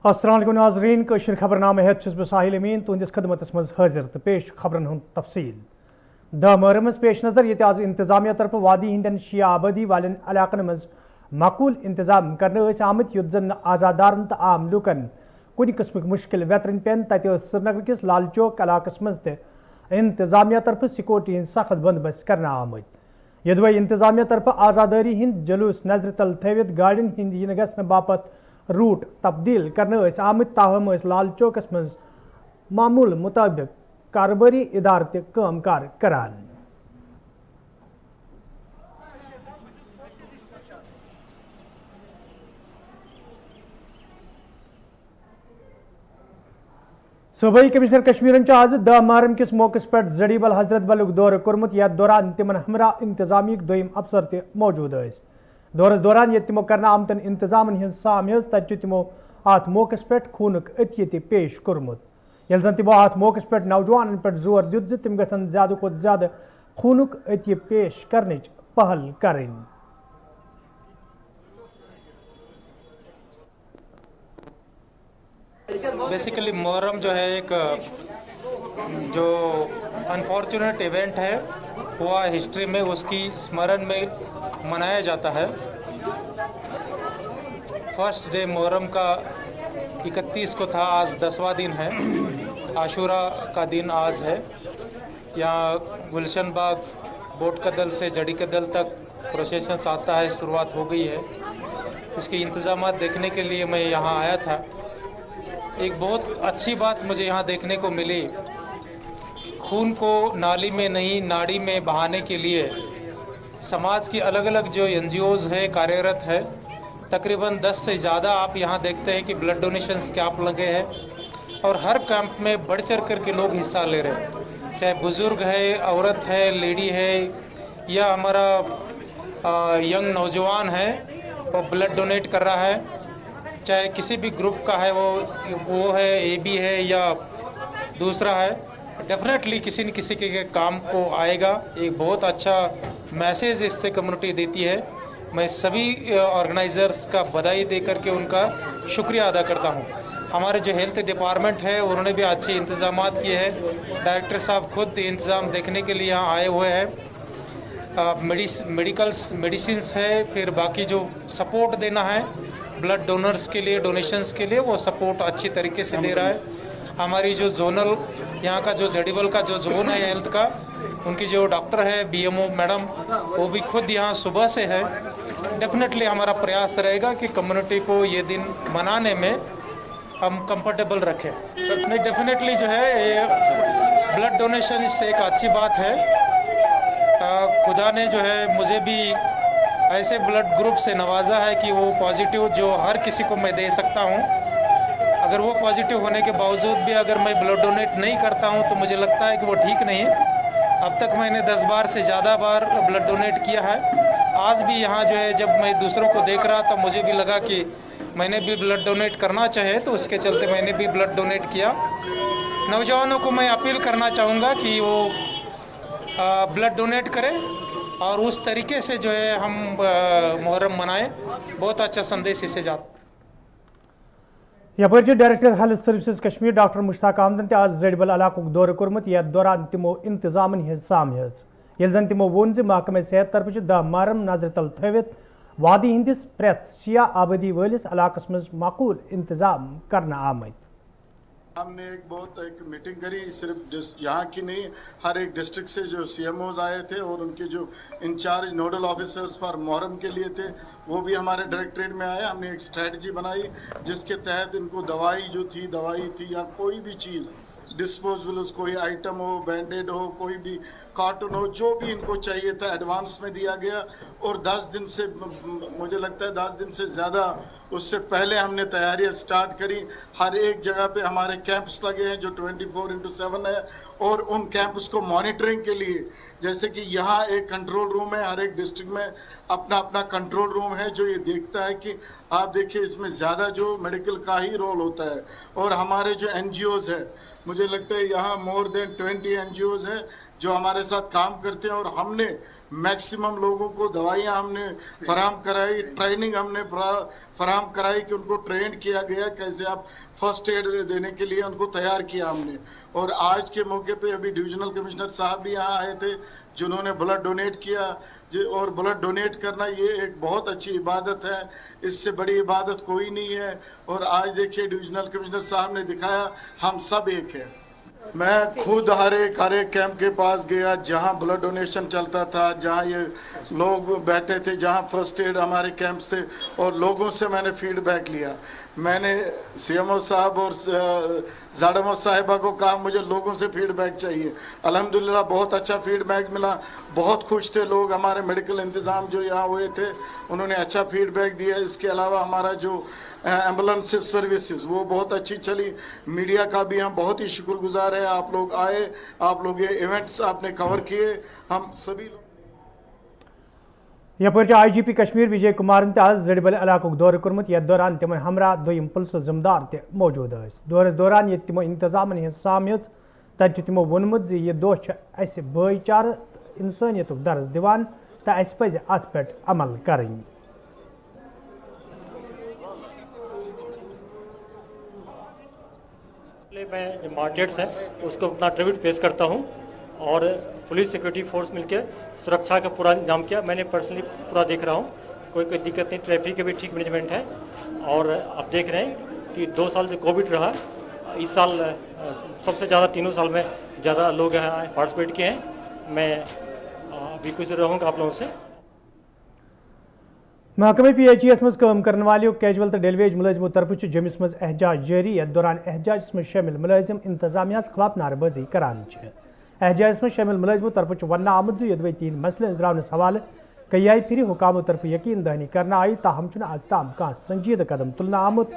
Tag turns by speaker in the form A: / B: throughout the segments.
A: अस्सलाम वालेकुम नाज़रीन कशीर खबरनामे हेत छुस बह साहिल अमीन तुंदिस खदमतस मज हाजिर तो पेश खबरन हुंद तफसील। द मुहर्रम पेश नज़र ये आज इंतजामिया तरफ वादी हिंदन शिया आबादी वालन इलाकन मज माकूल इंतजाम करने आमत युत जन आज़ादारन तो आम लूकन कुछ किस्म मुश्किल वेतरन पेन तत श्रीनगर किस लाल चौक इलाकस मज इंतजामिया तरफ सिक्योरिटी हंद सख्त बंदोबस्त करना आमत यदि इंतजामिया तरफ आज़ादारी हिंद जुलूस नजर तल थवित गाड़िन हिंद इन गसन बापत रूट तब्दील करने आमत ताहम लाल चौकस मज मामूल मुताबिक कारोबारी इदार काम कार करान। सूबाई कमिश्नर कश्मीर आज द मुहर्रम किस मौके पे जड़ीबल हजरत बल दौर कोर्मुत यथ दौरान तिमन हमरा इंतजामी दोयम अफसर त मौजूद दौरस दौरान ये तिमो करना आमतन इंतजामन हज साम तत तिमो अत मौके पे खूनक अतिय पेश कोर्मुत ये जन तिमो अत मौके पे नौजवान पे जोर दित तिम गसन ज्यादा खुद ज्यादा खूनक अतिय पेश करने पहल करें।
B: बेसिकली मुहर्रम जो है एक जो अनफॉर्चुनेट इवेंट है हुआ हिस्ट्री में, उसकी स्मरण में मनाया जाता है। फर्स्ट डे मुहर्रम का 31 को था, आज 10वां दिन है। आशूरा का दिन आज है। यहाँ गुलशन बाग बोट कदल से जड़ी कदल तक प्रोसेशन आता है, शुरुआत हो गई है। इसके इंतजामात देखने के लिए मैं यहाँ आया था। एक बहुत अच्छी बात मुझे यहाँ देखने को मिली, खून को नाली में नहीं नाड़ी में बहाने के लिए समाज की अलग अलग जो NGOs है कार्यरत है। तकरीबन 10 से ज़्यादा आप यहाँ देखते हैं कि ब्लड डोनेशंस कैंप लगे हैं और हर कैंप में बढ़ चढ़ कर के लोग हिस्सा ले रहे हैं, चाहे बुज़ुर्ग है, औरत है, लेडी है या हमारा यंग नौजवान है वो ब्लड डोनेट कर रहा है, चाहे किसी भी ग्रुप का है, वो है AB है या दूसरा है, डेफिनेटली किसी न किसी के काम को आएगा। एक बहुत अच्छा मैसेज इससे कम्युनिटी देती है। मैं सभी ऑर्गेनाइज़र्स का बधाई दे करके उनका शुक्रिया अदा करता हूँ। हमारे जो हेल्थ डिपार्टमेंट है उन्होंने भी अच्छे इंतज़ाम किए हैं। डायरेक्टर साहब खुद इंतज़ाम देखने के लिए यहाँ आए हुए हैं। मेडिसिन्स है, फिर बाकी जो सपोर्ट देना है ब्लड डोनर्स के लिए, डोनेशंस के लिए, वो सपोर्ट अच्छी तरीके से दे रहा है। हमारी जो जोनल यहाँ का जो जड़ीबल का जो जोन है हेल्थ का, उनकी जो डॉक्टर है BMO मैडम, वो भी खुद यहाँ सुबह से है। डेफिनेटली हमारा प्रयास रहेगा कि कम्युनिटी को ये दिन मनाने में हम कंफर्टेबल रखें। नहीं, डेफिनेटली जो है ये ब्लड डोनेशन इससे एक अच्छी बात है। खुदा ने जो है मुझे भी ऐसे ब्लड ग्रुप से नवाजा है कि वो पॉजिटिव जो हर किसी को मैं दे सकता हूँ। अगर वो पॉजिटिव होने के बावजूद भी अगर मैं ब्लड डोनेट नहीं करता हूँ तो मुझे लगता है कि वो ठीक नहीं है। अब तक मैंने 10 बार से ज़्यादा बार ब्लड डोनेट किया है। आज भी यहाँ जो है जब मैं दूसरों को देख रहा था मुझे भी लगा कि मैंने भी ब्लड डोनेट करना चाहे, तो उसके चलते मैंने भी ब्लड डोनेट किया। नौजवानों को मैं अपील करना चाहूँगा कि वो ब्लड डोनेट करें और उस तरीके से जो है हम मुहर्रम मनाएं। बहुत अच्छा संदेश इससे जाता।
A: यपर director health services Kashmir doctor Mushtaq अहमदन आज जड़ीबल इलाक दौर कोर्मुत यथ दौरान तिमो इंतजामन हज साम ये जन तिमो वोन महकमे सेहत तरफ द मुहर्रम नजर तल थवित वादी हिंदिस प्रेथ शिया आबादी वालिस इलाकस मज माकूल इंतजाम करना आमत।
C: हमने एक मीटिंग करी, सिर्फ यहाँ की नहीं, हर एक डिस्ट्रिक्ट से जो CMOs आए थे और उनके जो incharge nodal officers for Muharram के लिए थे वो भी हमारे डायरेक्टरेट में आए। हमने एक स्ट्रेटजी बनाई जिसके तहत इनको दवाई थी या कोई भी चीज़ डिस्पोजेबल्स, कोई आइटम हो, बैंडेड हो, कोई भी कार्टून हो, जो भी इनको चाहिए था एडवांस में दिया गया। और 10 दिन से, मुझे लगता है 10 दिन से ज़्यादा उससे पहले हमने तैयारियां स्टार्ट करी। हर एक जगह पे हमारे कैंप्स लगे हैं जो 24/7 है और उन कैंप्स को मॉनिटरिंग के लिए, जैसे कि यहाँ एक कंट्रोल रूम है, हर एक डिस्ट्रिक्ट में अपना अपना कंट्रोल रूम है जो ये देखता है कि आप देखिए इसमें ज़्यादा जो मेडिकल का ही रोल होता है। और हमारे जो NGOs है, मुझे लगता है यहाँ मोर देन 20 NGOs है जो हमारे साथ काम करते हैं और हमने मैक्सिमम लोगों को दवाइयाँ हमने फराहम कराई, ट्रेनिंग हमने फराहम कराई कि उनको ट्रेन किया गया कैसे आप फर्स्ट एड देने के लिए उनको तैयार किया हमने। और आज के मौके पे अभी डिविजनल कमिश्नर साहब भी यहाँ आए थे जिन्होंने ब्लड डोनेट किया। और ब्लड डोनेट करना ये एक बहुत अच्छी इबादत है, इससे बड़ी इबादत कोई नहीं है। और आज देखिए डिविजनल कमिश्नर साहब ने दिखाया हम सब एक हैं। मैं खुद हर एक कैंप के पास गया जहां ब्लड डोनेशन चलता था, जहां ये लोग बैठे थे, जहां फर्स्ट एड हमारे कैंप्स थे, और लोगों से मैंने फीडबैक लिया। मैंने सीएमओ साहब और जाडमो साहिबा को कहा मुझे लोगों से फीडबैक चाहिए। अल्हम्दुलिल्लाह बहुत अच्छा फीडबैक मिला, बहुत खुश थे लोग। हमारे मेडिकल इंतज़ाम जो यहाँ हुए थे उन्होंने अच्छा फीडबैक दिया। इसके अलावा हमारा जो एम्बुलेंस सर्विसेज वो बहुत अच्छी चली। मीडिया का भी हम बहुत ही शुक्रगुजार है, आप लोग आए, आप लोग ये इवेंट्स आपने कवर किए, हम सभी लोग।
A: यपर IGP कश्मीर विजय कुमार आज जड़बल इलाक दौर कर्मुत, यथ दौरान तिमन हमरा दोयम पुलिस जिम्मेदार ते मौजूद दौरस दौरान ये तिमो इंतजामन हज सामियत तत तिमो वोनमुत यह दो अस भाईचार इंसानियत दर्ज दिवान तो अस पज अत पे अमल करें।
D: मैं जो मार्केट्स हैं उसको अपना ट्रिब्यूट पेश करता हूं और पुलिस सिक्योरिटी फोर्स मिलकर सुरक्षा का पूरा इंतजाम किया। मैंने पर्सनली पूरा देख रहा हूं, कोई दिक्कत नहीं, ट्रैफिक का भी ठीक मैनेजमेंट है। और आप देख रहे हैं कि 2 साल से कोविड रहा, इस साल सबसे ज़्यादा 3 साल में ज़्यादा लोग यहाँ पार्टिसिपेट किए हैं। मैं अभी कुछ देर रहूँगा आप लोगों से।
A: महकमे PHES मज काम करने वालों कैजुअल तो डेलवेज मुलाजिमों तरफ जमिस मज एहजाज जारी, यथ दौरान एहजाज में शामिल मुलाजिम इंतजामिया खिलाफ नारेबाजी करान। एहजाज में शामिल मुलाजिमों तरफ वन आमद जो यदवे 3 मसले अंजरावनस हवाले कई फिर हुकामों तरफ यकीन दहानी करना आई, ताहम आज ताम कह संजीद कदम तुलना आमुत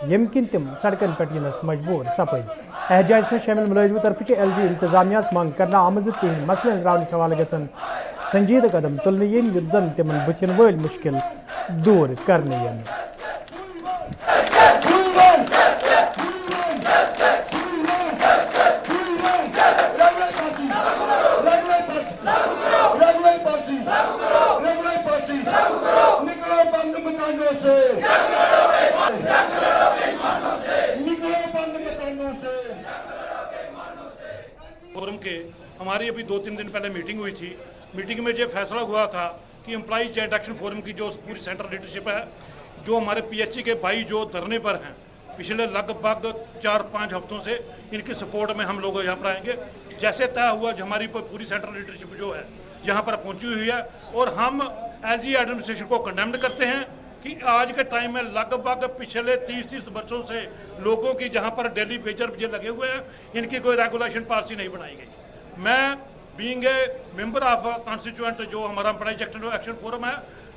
A: यम किन तिम सड़कन पे यनस मजबूर सपद। एहजाज में शामिल मुलाजिमों तरफ LG इंतजामिया मांग करना आमद 3 मसले अंजरावनस हवाले गसन संजीद कदम तुलने युद्धन तिमन बुथिन वल मुश्किल दूर करने।
E: फोरम के हमारी अभी 2-3 दिन पहले मीटिंग हुई थी। मीटिंग में ये फैसला हुआ था कि एम्प्लॉई जॉइंट एक्शन फोरम की जो पूरी सेंट्रल लीडरशिप है, जो हमारे PHE के भाई जो धरने पर हैं पिछले लगभग 4-5 हफ्तों से, इनकी सपोर्ट में हम लोग यहाँ पर आएंगे। जैसे तय हुआ हमारी पूरी सेंट्रल लीडरशिप जो है यहाँ पर पहुँची हुई है और हम LG एडमिनिस्ट्रेशन को कंडेम्ड करते हैं कि आज के टाइम में लगभग पिछले 30 वर्षों से लोगों की जहाँ पर डेली वेजर लगे हुए हैं, इनकी कोई रेगुलेशन पॉलिसी नहीं बनाई गई। मैं being a member of constituent जो हमारा एम्प्लॉई एक्शन फोरम है,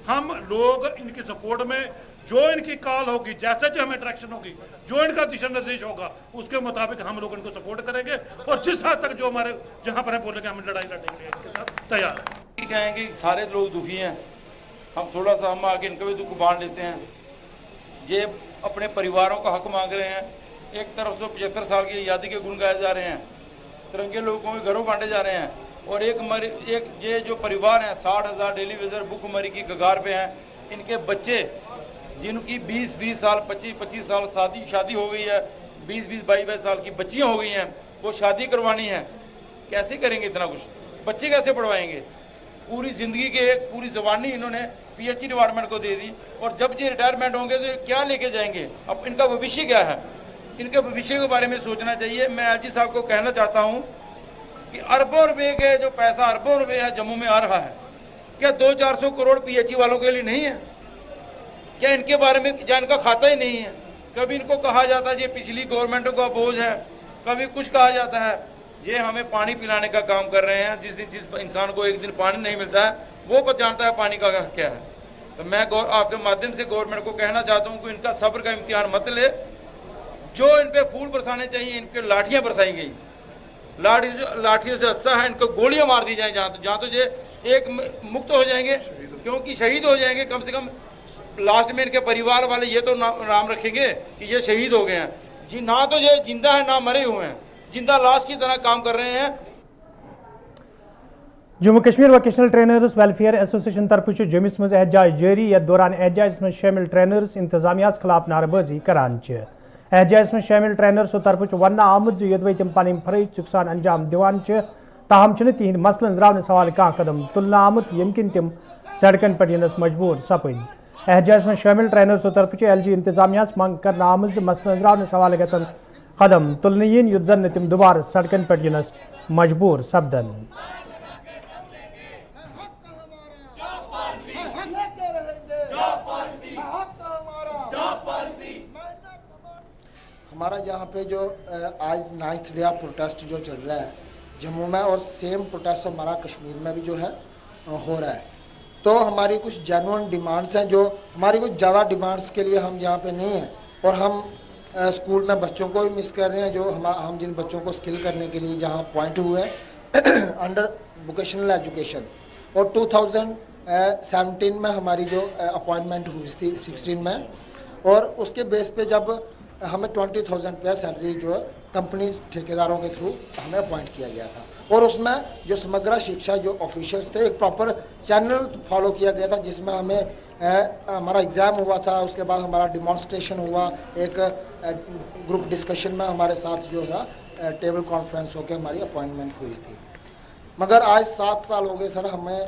E: हम लोग इनकी सपोर्ट में जो इनकी कॉल होगी, जैसे जो हमें इंटरेक्शन होगी, जो इनका दिशा निर्देश होगा उसके मुताबिक हम लोग इनको सपोर्ट करेंगे और जिस हद तक जो हमारे जहाँ पर है बोलेंगे हम लड़ाई लड़ेंगे, इनके साथ तैयार है।
F: कहेंगे सारे लोग दुखी हैं, हम थोड़ा सा हम आगे इनका भी दुख बांट लेते हैं। ये अपने परिवारों का हक मांग रहे हैं। एक तरफ से 75 साल की आज़ादी के गुण गाए जा रहे हैं, तिरंगे लोगों के घरों बांटे जा रहे हैं, और एक ये जो परिवार हैं 60,000 डेली वेजर भूखमरी की कगार पे हैं। इनके बच्चे जिनकी 20-20 साल 25-25 साल शादी हो गई है, 20-20 22 साल की बच्चियाँ हो गई हैं, वो शादी करवानी है, कैसे करेंगे इतना कुछ? बच्चे कैसे पढ़वाएंगे? पूरी ज़िंदगी के एक पूरी जवानी इन्होंने PHE डिपार्टमेंट को दे दी, और जब ये रिटायरमेंट होंगे तो क्या लेके जाएंगे? अब इनका भविष्य क्या है? इनके भविष्य के बारे में सोचना चाहिए। मैं LG साहब को कहना चाहता हूँ कि अरबों रुपए के जो पैसा अरबों रुपए है जम्मू में आ रहा है, क्या 200-400 करोड़ PHE वालों के लिए नहीं है? क्या इनके बारे में या इनका खाता ही नहीं है? कभी इनको कहा जाता है ये पिछली गवर्नमेंटों का बोझ है, कभी कुछ कहा जाता है। ये हमें पानी पिलाने का काम कर रहे हैं। जिस इंसान को एक दिन पानी नहीं मिलता है वो जानता है पानी का क्या है। तो मैं आपके माध्यम से गवर्नमेंट को कहना चाहता हूँ कि इनका सब्र का इम्तिहान मत ले। जो इन पे फूल बरसाने चाहिए इन पे लाठियाँ बरसाई गई। लाठियों से अच्छा है इनको गोलियां मार दी जाए जहाँ तो ये एक मुक्त हो जाएंगे, क्योंकि शहीद हो जाएंगे। कम से कम लास्ट में इनके परिवार वाले ये तो नाम रखेंगे कि ये शहीद हो गए हैं जी, ना तो ये जिंदा है ना मरे हुए हैं, जिंदा लाश की तरह काम कर रहे हैं।
A: Jammu Kashmir vocational trainers welfare association तरफ जमिस मज एहतजाज जारी यथ दौरान एहतजाज में शामिल ट्रेनर्स इंतजामिया खिलाफ नारेबाजी करान एहतजाज में शामिल ट्रेनर्सो तरफ वन आमुत यदि तम पन फरज सान अंजाम दिवान ताहम तिहद मसलन द्राव सवाल कह कदम तुलना आमुत यम किन तम सड़कन पर यनस मजबूर सपद एहतजाज में शामिल ट्रेनर्सो तरफ LG इंतजामिया मंग कर आमुत मसलन द्राव सवाल गन कदम तुलन yin युत जन तम दोबारा सड़कन पर यनस मजबूर सपदन।
G: हमारा यहाँ पे जो आज 9th डे ऑफ प्रोटेस्ट जो चल रहा है जम्मू में, और सेम प्रोटेस्ट हमारा कश्मीर में भी जो है हो रहा है। तो हमारी कुछ जेन्युइन डिमांड्स हैं, जो हमारी कुछ ज़्यादा डिमांड्स के लिए हम यहाँ पे नहीं हैं, और हम स्कूल में बच्चों को भी मिस कर रहे हैं, जो हम जिन बच्चों को स्किल करने के लिए जहाँ अपॉइंट हुए हैं अंडर वोकेशनल एजुकेशन, और 2017 में हमारी जो अपॉइंटमेंट हुई थी 16 में, और उसके बेस पे जब हमें 20,000 रुपया सैलरी जो कंपनीज ठेकेदारों के थ्रू हमें अपॉइंट किया गया था, और उसमें जो समग्र शिक्षा जो ऑफिशियल्स थे एक प्रॉपर चैनल फॉलो किया गया था, जिसमें हमें हमारा एग्ज़ाम हुआ था, उसके बाद हमारा डिमॉन्स्ट्रेशन हुआ, एक ग्रुप डिस्कशन में हमारे साथ जो था टेबल कॉन्फ्रेंस होकर हमारी अपॉइंटमेंट हुई थी। मगर आज 7 साल हो गए सर हमें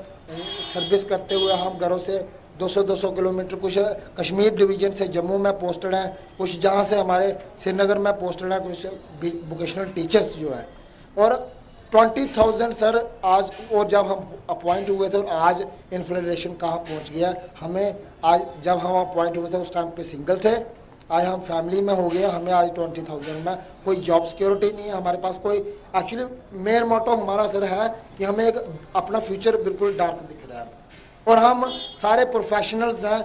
G: सर्विस करते हुए, हम घरों से 200 किलोमीटर, कुछ कश्मीर डिवीज़न से जम्मू में पोस्टेड हैं, कुछ जहाँ से हमारे श्रीनगर में पोस्टेड हैं, कुछ वोकेशनल टीचर्स जो हैं, और 20,000 सर आज, और जब हम अपॉइंट हुए थे आज इन्फ्लेशन कहाँ पहुँच गया हमें। आज जब हम अपॉइंट हुए थे उस टाइम पे सिंगल थे, आज हम फैमिली में हो गए, हमें आज 20,000 में कोई जॉब सिक्योरिटी नहीं है हमारे पास कोई। एक्चुअली मेन मोटो हमारा सर है कि हमें एक अपना फ्यूचर बिल्कुल डार्क दिख रहा है, और हम सारे प्रोफेशनल्स हैं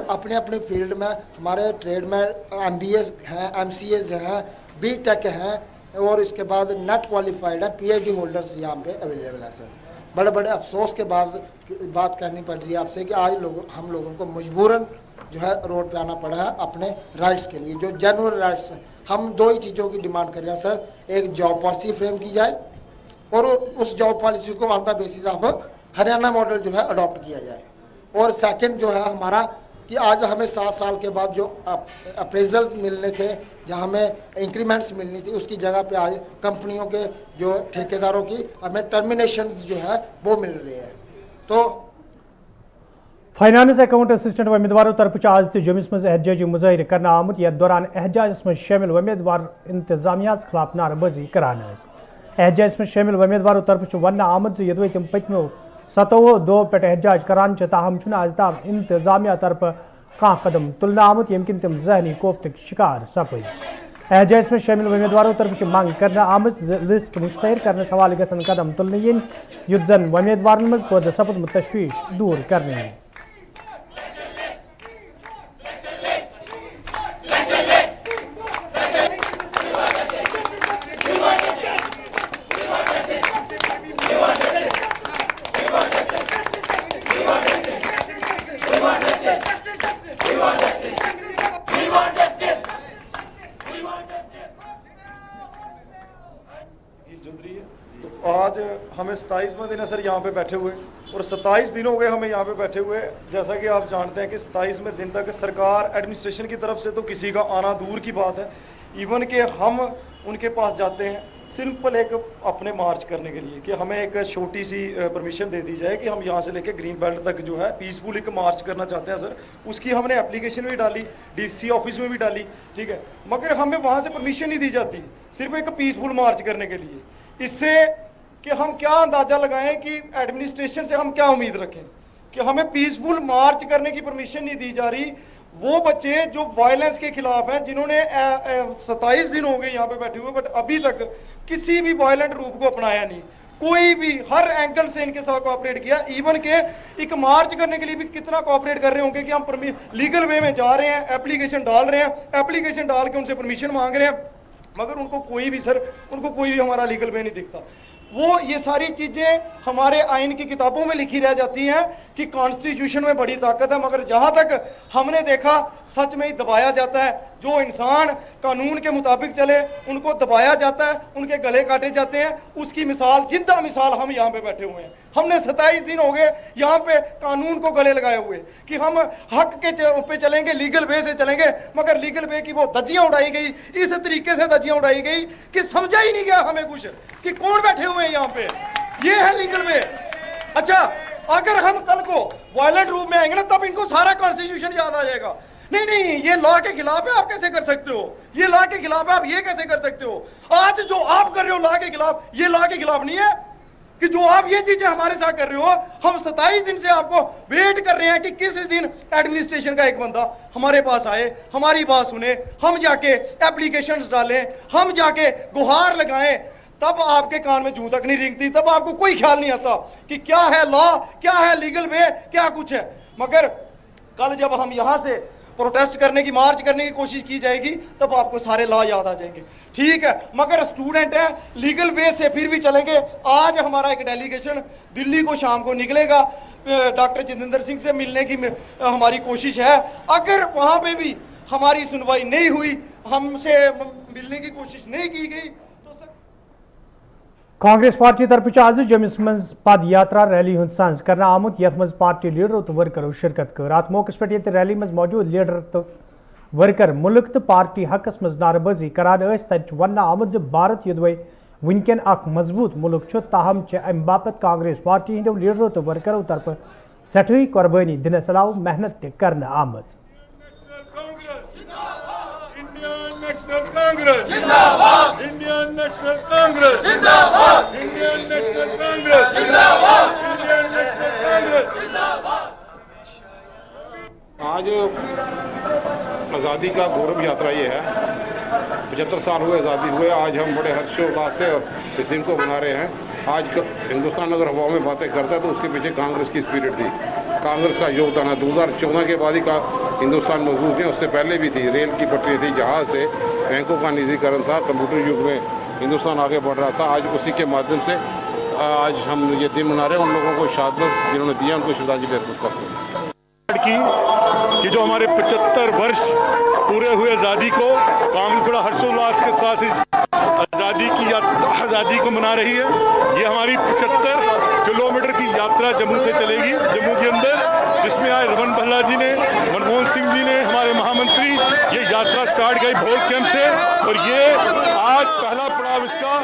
G: अपने अपने फील्ड में, हमारे ट्रेड में MBAs हैं, MCAs हैं, BTech हैं, और इसके बाद नेट क्वालिफाइड है, PhD होल्डर्स यहाँ पे अवेलेबल है सर। बड़े बड़े अफसोस के बाद बात करनी पड़ रही है आपसे कि आज हम लोगों को मजबूरन जो है रोड पे आना पड़ा है अपने राइट्स के लिए, जो जेन्युइन राइट्स हैं। हम 2 ही चीज़ों की डिमांड कर रहे हैं सर, एक जॉब पॉलिसी फ्रेम की जाए, और उस जॉब पॉलिसी को on the basis of Haryana model जो है अडॉप्ट किया जाए, और सेकंड जो है हमारा कि आज हमें 7 साल के बाद जो अप्रेजल मिलने थे, जहाँ हमें इंक्रीमेंट्स मिलनी थी, उसकी जगह पे आज कंपनियों के जो ठेकेदारों की हमें टर्मिनेशंस जो है वो मिल रही है। तो
A: फाइनेंस अकाउंट असिस्टेंट उम्मीदवारों तरफ आज तो जमिस मज एहतजाजी मुजाहिर करना आमुत यथ दौरान एहतजाज में शामिल उम्मीदवार इंतजामिया खिलाफ नारेबाजी करान। एहतजाज में शामिल उम्मीदवारों तरफ वन आमुत यदि तम पत्मो 7 दो पे एहतजाज करान ताहम आज ताम इंतजामिया तरफ कह कदम तुलना आमुत यम किन तम जहनी कोफ्त शिकार सपद। एहतजाज में शामिल उम्मीदवारों तरफ मांग करना आमुत लिस्ट मुश्तहर करने सवाल गसन कदम तुलन yin युत जन उम्मीदवार मज पद सपद तशवीश दूर करने।
H: तो आज हमें 27वां दिन है सर यहाँ पे बैठे हुए, और 27 दिन हो गए हमें यहाँ पे बैठे हुए। जैसा कि आप जानते हैं कि 27वें दिन तक सरकार एडमिनिस्ट्रेशन की तरफ से तो किसी का आना दूर की बात है, इवन कि हम उनके पास जाते हैं सिंपल एक अपने मार्च करने के लिए कि हमें एक छोटी सी परमिशन दे दी जाए कि हम यहाँ से लेके ग्रीन बेल्ट तक जो है पीसफुल एक मार्च करना चाहते हैं सर। उसकी हमने एप्लीकेशन भी डाली, DC ऑफिस में भी डाली, ठीक है, मगर हमें वहाँ से परमिशन नहीं दी जाती सिर्फ एक पीसफुल मार्च करने के लिए। इससे कि हम क्या अंदाज़ा लगाएं कि एडमिनिस्ट्रेशन से हम क्या उम्मीद रखें कि हमें पीसफुल मार्च करने की परमिशन नहीं दी जा रही। वो बच्चे जो वायलेंस के खिलाफ हैं, जिन्होंने 27 दिन हो गए यहाँ पे बैठे हुए, बट अभी तक किसी भी वायलेंट रूप को अपनाया नहीं, कोई भी हर एंगल से इनके साथ कोऑपरेट किया। इवन के एक मार्च करने के लिए भी कितना कोऑपरेट कर रहे होंगे कि हम लीगल वे में जा रहे हैं, एप्लीकेशन डाल रहे हैं, एप्लीकेशन डाल के उनसे परमिशन मांग रहे हैं, मगर उनको कोई भी सर उनको कोई भी हमारा लीगल वे नहीं दिखता। वो ये सारी चीज़ें हमारे आइन की किताबों में लिखी रह जाती हैं कि कॉन्स्टिट्यूशन में बड़ी ताकत है, मगर जहाँ तक हमने देखा सच में ही दबाया जाता है। जो इंसान कानून के मुताबिक चले उनको दबाया जाता है, उनके गले काटे जाते हैं, उसकी मिसाल, जिंदा मिसाल हम यहाँ पे बैठे हुए हैं। हमने 27 दिन हो गए यहाँ पे कानून को गले लगाए हुए कि हम हक के पे चलेंगे, लीगल वे से चलेंगे, मगर लीगल वे की वो धज्जियां उड़ाई गई, इस तरीके से धज्जियां उड़ाई गई कि समझा ही नहीं गया हमें कुछ कि कौन बैठे हुए हैं यहाँ पे। ये है लीगल वे। अच्छा, अगर हम कल को वायलेंट रूप में आएंगे ना, तब इनको सारा कॉन्स्टिट्यूशन याद आ जाएगा। नहीं नहीं, ये लॉ के खिलाफ है, आप कैसे कर सकते हो? ये लॉ के खिलाफ है, आप ये कैसे कर सकते हो? आज जो आप कर रहे हो लॉ के खिलाफ, ये लॉ के खिलाफ नहीं है कि जो आप ये चीजें हमारे साथ कर रहे हो। हम 27 दिन से आपको वेट कर रहे हैं कि किस दिन एडमिनिस्ट्रेशन का एक बंदा हमारे पास आए, हमारी बात सुने, हम जाके एप्लीकेशंस डालें, हम जाके गुहार लगाएं, तब आपके कान में जूं तक नहीं रेंगती, तब आपको कोई ख्याल नहीं आता कि क्या है लॉ, क्या है लीगल वे, क्या कुछ है। मगर कल जब हम यहाँ से प्रोटेस्ट करने की, मार्च करने की कोशिश की जाएगी, तब आपको सारे लॉ याद आ जाएंगे। ठीक है, मगर स्टूडेंट है, लीगल वे से फिर भी चलेंगे। आज हमारा एक डेलीगेशन दिल्ली को शाम को निकलेगा, डॉक्टर जितेंद्र सिंह से मिलने की हमारी कोशिश है। अगर वहाँ पे भी हमारी सुनवाई नहीं हुई, हमसे मिलने की कोशिश नहीं की गई,
A: कांग्रेस पार्टी तरफ आज जम्मूस मज पद यात्रा रैली हुंद संज करना आमुत, यथ मज पार्टी लीडरों तो वर्करों शिरकत कर। अत मौके पे ये रैली मज मौजूद लीडर तो वर्कर मुल्क तो पार्टी हकस मज नारबाजी करान तत वन आमुत जो भारत युदवे वनकन अख मजबूत मुल्क ताहम अम बापत कांग्रेस पार्टी हंदो लीडरों तो वर्करों तरफ सठी कुर्बानी दिनस अलाव मेहनत ते करना आमत।
E: नेशनल कांग्रेस जिंदाबाद, इंडियन नेशनल कांग्रेस जिंदाबाद, इंडियन नेशनल कांग्रेस जिंदाबाद, इंडियन नेशनल कांग्रेस जिंदाबाद।
I: आज आज़ादी का गौरव यात्रा ये है, 75 साल हुए आज़ादी हुए। आज हम बड़े हर्षोल्लास से और इस दिन को मना रहे हैं। आज हिंदुस्तान अगर हवा में बातें करता है तो उसके पीछे कांग्रेस की स्पिरिट थी, कांग्रेस का योगदान है। 2014 के बाद ही हिंदुस्तान मजबूत है, उससे पहले भी थी। रेल की पटरी थी, जहाज़ थे, बैंकों का निजीकरण था, कंप्यूटर युग में हिंदुस्तान आगे बढ़ रहा था। आज उसी के माध्यम से आज हम ये दिन मना रहे हैं। उन लोगों को शहादत जिन्होंने दिया, उनको श्रद्धांजलि अर्पित करते हैं।
E: कि जो हमारे 75 वर्ष पूरे हुए आज़ादी को कांग्रेस बड़ा हर्षोल्लास के साथ इस आज़ादी को मना रही है। ये हमारी 75 किलोमीटर की यात्रा जम्मू से चलेगी, जम्मू के अंदर, जिसमें आज रमन भल्ला जी ने, मनमोहन सिंह जी ने, हमारे महामंत्री, ये यात्रा स्टार्ट गई भोट कैंप से, और ये आज पहला पड़ाव इसका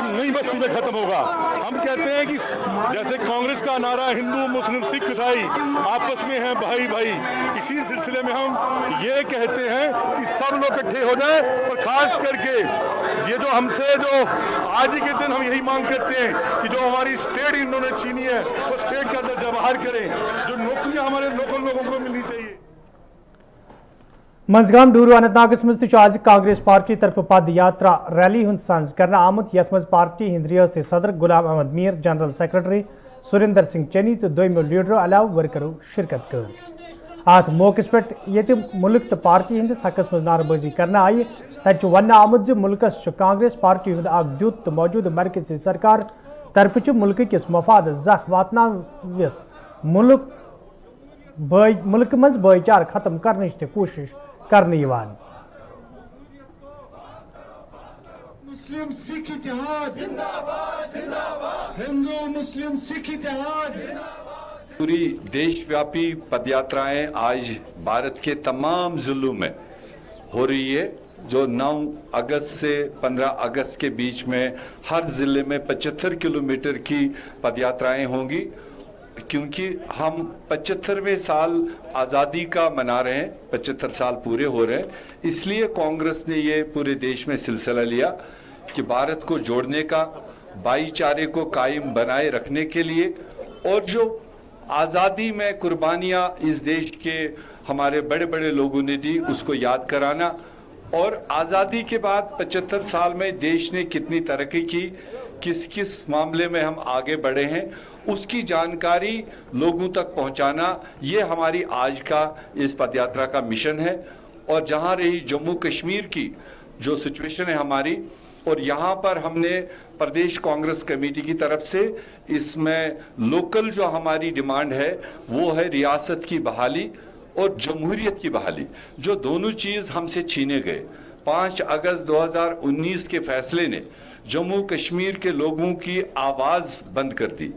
E: नई बस्ती में खत्म होगा। हम कहते हैं कि जैसे कांग्रेस का नारा हिंदू मुस्लिम सिख ईसाई आपस में हैं भाई भाई, इसी सिलसिले में हम ये कहते हैं कि सब लोग इकट्ठे हो जाएं, और खास करके ये जो हमसे जो आज ही के दिन हम यही मांग करते हैं कि जो हमारी स्टेट इन्होंने छीनी है वो स्टेट का दर्जा बहाल करें, जो नौकरियां हमारे लोकल लोगों को मिलनी चाहिए।
A: मंजगाम डूरू अनंतनागस मज आज कांग्रेस पार्टी तरफ पद यात्रा रैली हुंद संज करना आमुत, यथ मज पार्टी हिंद रियासती सदर गुलाम अहमद मीर, जनरल सेक्रेटरी सुरेंद्र सिंह चनी तो दोमो लीडरों अलाव वर्करों शिरकत कर। अत मौके पे मुल्क तो पार्टी हंदिस हकस मज नारबाजी करना आई, तत वन आमुत जो मुल्कस कांग्रेस पार्टी हुंद अख द्युत तो मौजूद मरकजी सरकार तरफ मुल्क किस मफाद जख वातनावित मुल्क मज भाईचार खत्म करने ते कोशिश करने यवान।
J: मुस्लिम सिख इतिहाद जिंदाबाद जिंदाबाद, हिंदू मुस्लिम सिख इतिहाद।
K: पूरी देशव्यापी पदयात्राएं आज भारत के तमाम जिलों में हो रही है, जो 9 अगस्त से 15 अगस्त के बीच में हर जिले में 75 किलोमीटर की पदयात्राएं होंगी, क्योंकि हम 75वें साल आज़ादी का मना रहे हैं, 75 साल पूरे हो रहे हैं। इसलिए कांग्रेस ने ये पूरे देश में सिलसिला लिया कि भारत को जोड़ने का, भाईचारे को कायम बनाए रखने के लिए, और जो आज़ादी में कुर्बानियाँ इस देश के हमारे बड़े बड़े लोगों ने दी उसको याद कराना, और आज़ादी के बाद 75 साल में देश ने कितनी तरक्की की, किस किस मामले में हम आगे बढ़े हैं, उसकी जानकारी लोगों तक पहुंचाना, ये हमारी आज का इस पदयात्रा का मिशन है। और जहां रही जम्मू कश्मीर की जो सिचुएशन है हमारी, और यहाँ पर हमने प्रदेश कांग्रेस कमेटी की तरफ से इसमें लोकल जो हमारी डिमांड है वो है रियासत की बहाली, और जमहूरियत की बहाली, जो दोनों चीज़ हमसे छीने गए। 5 अगस्त 2019 के फैसले ने जम्मू कश्मीर के लोगों की आवाज़ बंद कर दी,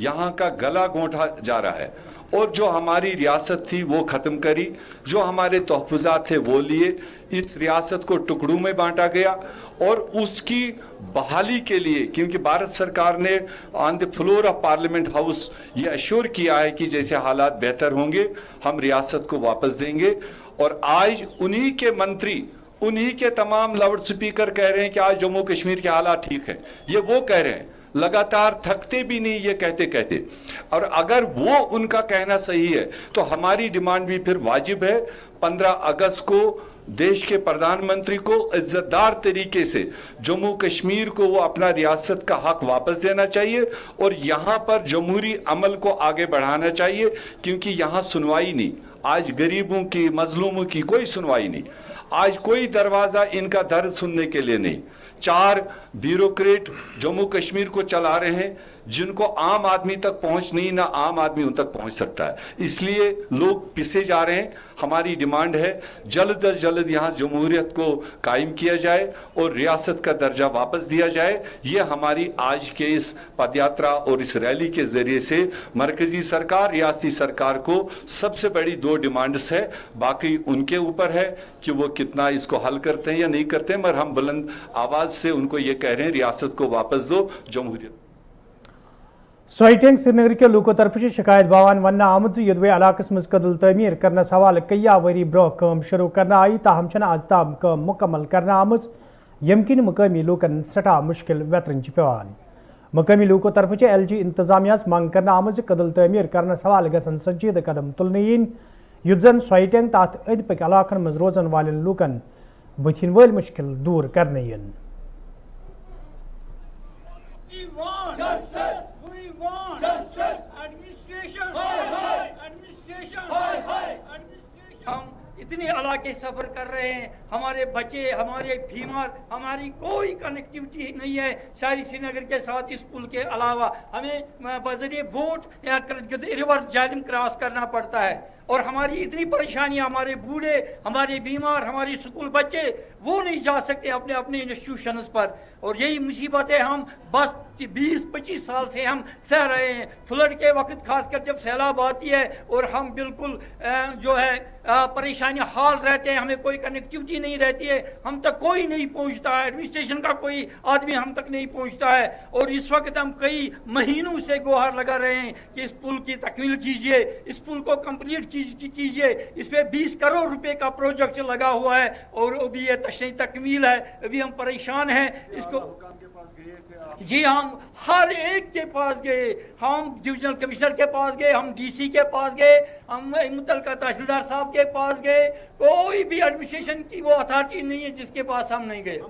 K: यहाँ का गला घोंटा जा रहा है, और जो हमारी रियासत थी वो ख़त्म करी, जो हमारे तहफ़्फ़ुज़ात थे वो लिए, इस रियासत को टुकड़ों में बांटा गया। और उसकी बहाली के लिए, क्योंकि भारत सरकार ने on the floor of parliament house ये अश्योर किया है कि जैसे हालात बेहतर होंगे हम रियासत को वापस देंगे। और आज उन्हीं के मंत्री, उन्हीं के तमाम लाउड स्पीकर कह रहे हैं कि आज जम्मू कश्मीर के हालात ठीक है। ये वो कह रहे हैं, लगातार थकते भी नहीं ये कहते कहते। और अगर वो उनका कहना सही है तो हमारी डिमांड भी फिर वाजिब है। 15 अगस्त को देश के प्रधानमंत्री को इज्जतदार तरीके से जम्मू कश्मीर को वो अपना रियासत का हक वापस देना चाहिए और यहाँ पर जमहूरी अमल को आगे बढ़ाना चाहिए, क्योंकि यहाँ सुनवाई नहीं। आज गरीबों की, मजलूमों की कोई सुनवाई नहीं। आज कोई दरवाजा इनका दर्द सुनने के लिए नहीं। 4 ब्यूरोक्रेट जम्मू कश्मीर को चला रहे हैं, जिनको आम आदमी तक पहुंच नहीं, ना आम आदमी उन तक पहुंच सकता है। इसलिए लोग पिसे जा रहे हैं। हमारी डिमांड है जल्द अज जल्द यहाँ जमहूरियत को कायम किया जाए और रियासत का दर्जा वापस दिया जाए। ये हमारी आज के इस पदयात्रा और इस रैली के जरिए से मरकजी सरकार, रियासती सरकार को सबसे बड़ी 2 डिमांड्स है। बाकी उनके ऊपर है कि वो कितना इसको हल करते हैं या नहीं करते हैं, मगर हम बुलंद आवाज से उनको ये कह रहे हैं रियासत को वापस दो, जमहूरियत।
A: सोइटेंग श्रीनगर के लूको तरफ शिकायत बावान वन आमद युद्ध इलाकस मज कदल तमीर करने हवाले कया वरी ब्रो कम शुरू करना आई, ताहम आज ताम कम मुकम्मल करना आमज, यम किन मकामी लूकन सठा मुश्किल वेतरन पेवान। मकामी लूको तरफ LG इंतजामिया मंग करना आमज कदल तमीर करने हवाले गसन संजीद कदम तुलन इन, युद्ध जन सोइटेंग तथ अंद पक इलाकन मज रोजन वाले लूकन बथिन वल मुश्किल दूर करने इन।
L: हम इतने इलाके सफर कर रहे हैं, हमारे बच्चे, हमारे बीमार, हमारी कोई कनेक्टिविटी नहीं है शहरी श्रीनगर के साथ। इस पुल के अलावा हमें बजरिए बोट या रिवर जालिम क्रॉस करना पड़ता है और हमारी इतनी परेशानियां, हमारे बूढ़े, हमारे बीमार, हमारे स्कूल बच्चे वो नहीं जा सकते अपने अपने इंस्टीट्यूशंस पर। और यही मुसीबतें हम बस 20-25 साल से हम सह रहे हैं। फ्लड के वक्त खासकर जब सैलाब आती है और हम बिल्कुल जो है परेशानी हाल रहते हैं, हमें कोई कनेक्टिविटी नहीं रहती है, हम तक कोई नहीं पहुंचता है, एडमिनिस्ट्रेशन का कोई आदमी हम तक नहीं पहुंचता है। और इस वक्त हम कई महीनों से गुहार लगा रहे हैं कि इस पुल की तकमील कीजिए, इस पुल को कंप्लीट कीजिए। इस पर 20 करोड़ रुपए का प्रोजेक्ट लगा हुआ है और अभी ये तकमील है। अभी हम परेशान हैं इसको। जी हम हर एक के पास गए, हम डिविजनल कमिश्नर के पास गए, हम DC के पास गए, हम मुतल्लिका तहसीलदार साहब के पास गए, कोई भी एडमिनिस्ट्रेशन की वो अथॉरिटी नहीं है जिसके पास हम नहीं गए।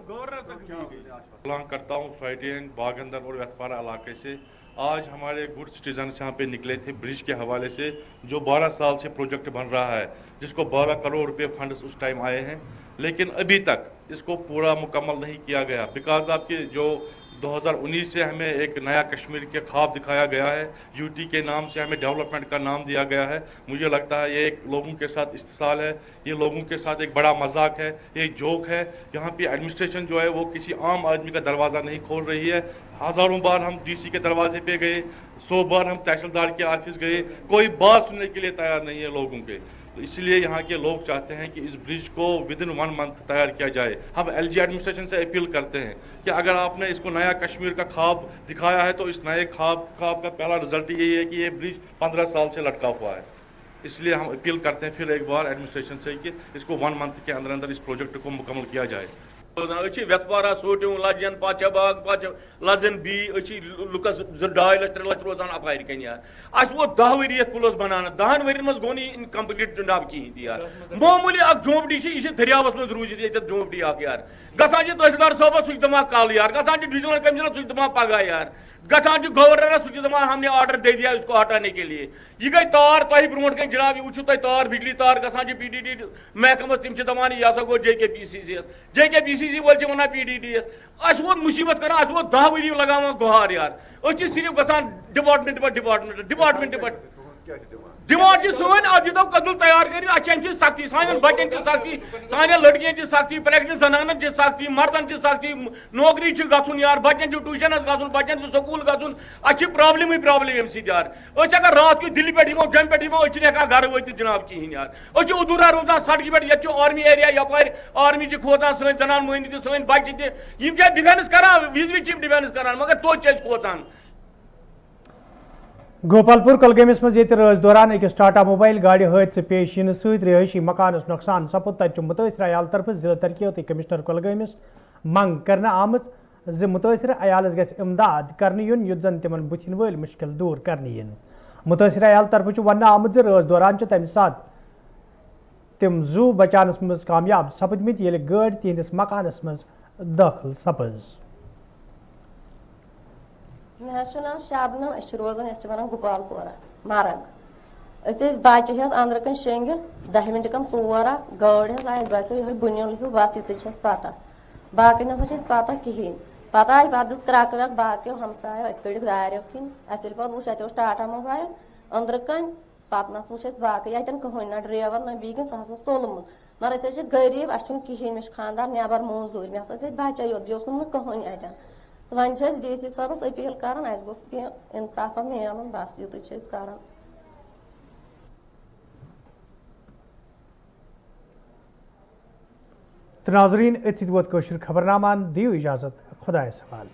E: बिलोंग करता हूँ सोइटेंग, बागंदर और वेतपारा इलाके से। आज हमारे गुड सिटीजन यहाँ पे निकले थे ब्रिज के हवाले से, जो 12 साल से प्रोजेक्ट बन रहा है, जिसको 12 करोड़ रुपए फंड उस टाइम आए हैं, लेकिन अभी तक इसको पूरा मुकम्मल नहीं किया गया। बिकॉज आपके जो 2019 से हमें एक नया कश्मीर के ख्वाब दिखाया गया है, UT के नाम से हमें डेवलपमेंट का नाम दिया गया है। मुझे लगता है ये एक लोगों के साथ इस्तेसाल है, ये लोगों के साथ एक बड़ा मजाक है, एक जोक है। यहाँ पे एडमिनिस्ट्रेशन जो है वो किसी आम आदमी का दरवाज़ा नहीं खोल रही है। हज़ारों बार हम DC के दरवाजे पे गए, 100 बार हम तहसीलदार के ऑफिस गए, कोई बात सुनने के लिए तैयार नहीं है लोगों के। तो इसलिए यहाँ के लोग चाहते हैं कि इस ब्रिज को विदिन 1 मंथ तैयार किया जाए। हम LG एडमिनिस्ट्रेशन से अपील करते हैं कि अगर आपने इसको नया कश्मीर का ख्वाब दिखाया है तो इस नए ख्वाब का पहला रिजल्ट यही है कि ये ब्रिज 15 साल से लटका हुआ है। इसलिए हम अपील करते हैं फिर एक बार एडमिनिस्ट्रेशन से कि इसको 1 मंथ के अंदर अंदर इस प्रोजेक्ट को मुकम्मल किया जाए।
M: वेतपारा सोटियों लजन पाचाबाग लजन बी लुकस 2.5 लाख 3 लाख रोजान अपार कन यार अस वो 10 वरी पुलस बनाना 10 वरियन मज गो इनकम्प्लीट जनाब कहीं यार। मामूली झोपड़ी यह दरियावस मज रूजित ये झोपड़ी यार गसान तहसीलदार साहब सह दमा कल यार, गसान डिविजनल कमिश्नर सह दमा पगह यार, गसान गवर्नर सह दमा हमने ऑर्डर दे दिया इसको हटाने के लिए। यह गई तार तह ब्रोट कन जनाब ये वो तार बिजली तार गसान PDD महकमस तम दपान यह हसा गो JKPCC वल वन PDDS अस वो मुसीबत कर 10 वरी लगान गुहार यार। सिर्फ गसान डिपार्टमेंट डिमांड सोन आज दो कदल तैयार कर सख्ती सान बचन की सख्ती सान लड़कियन की सख्ती प्रेगनेंट जनानन की सख्ती मर्दन की सख्ती नौकरी गुन यार बचन ट्यूशन गुन बचन स्कूल गुन अच्छी प्रॉब्लम अम सी यार अगर रात की दिल्ली पे जम पे हमें घर वत जनाब कहें यार उदूरा रोजान सड़क पे ये आर्मी एरिया यपार आर्मी खोचान सन जनान मोहनी सन बच्चे तम डिफेंस करान विज विज डिफेंस करान मगर तो खोचान।
A: गोपालपुर कलगेमिस मज रज दौरान अकिस टाटा मोबाइल गाड़ी हादसे पेश इन सहित रिहायशी मकानस नुकसान सपुद तत मुतासर अयाल तरफ जिला तरक्की तो कमिश्नर कलगेमिस मंग कर आमज मुतासर अयालस गस इमदाद करने युन युत जन तिमन बुथिन वल मुश्किल दूर करने इन मुतासर अयाल तरफ वन आमद रज दौरान तम सात तिम जू बचानस मज कामयाब सपदमित ये गाड़ी तिहंदिस मकानस मज दाखिल सपज।
N: मे नाम शाबनम रोजान वन गोपालपोरा मरग बच्चे अंदर कन शेंगित 10 मिनट कम 4 गाड़ बसो ये बुनियल हूँ बस ये पता बाकी ना पता कहें पता आई पद क्रक वक बाकी हमसायो कड़क दारो किन पे वो टाटा मोबाइल अंदर कन पे नस वो बाकी अतन कहें ना ड्राइवर ना बीगन सह चोलमुत मगर गरीब अस कहें मे खानदार नबर मजूर मे हसा बच्चा योत बे कहें अतन वन DC साहबस अपील कर इंसाफ मिलन बस युत कर।
A: नाजरीन अत वोत खबरनामान दियो इजाजत खुदा सवाल।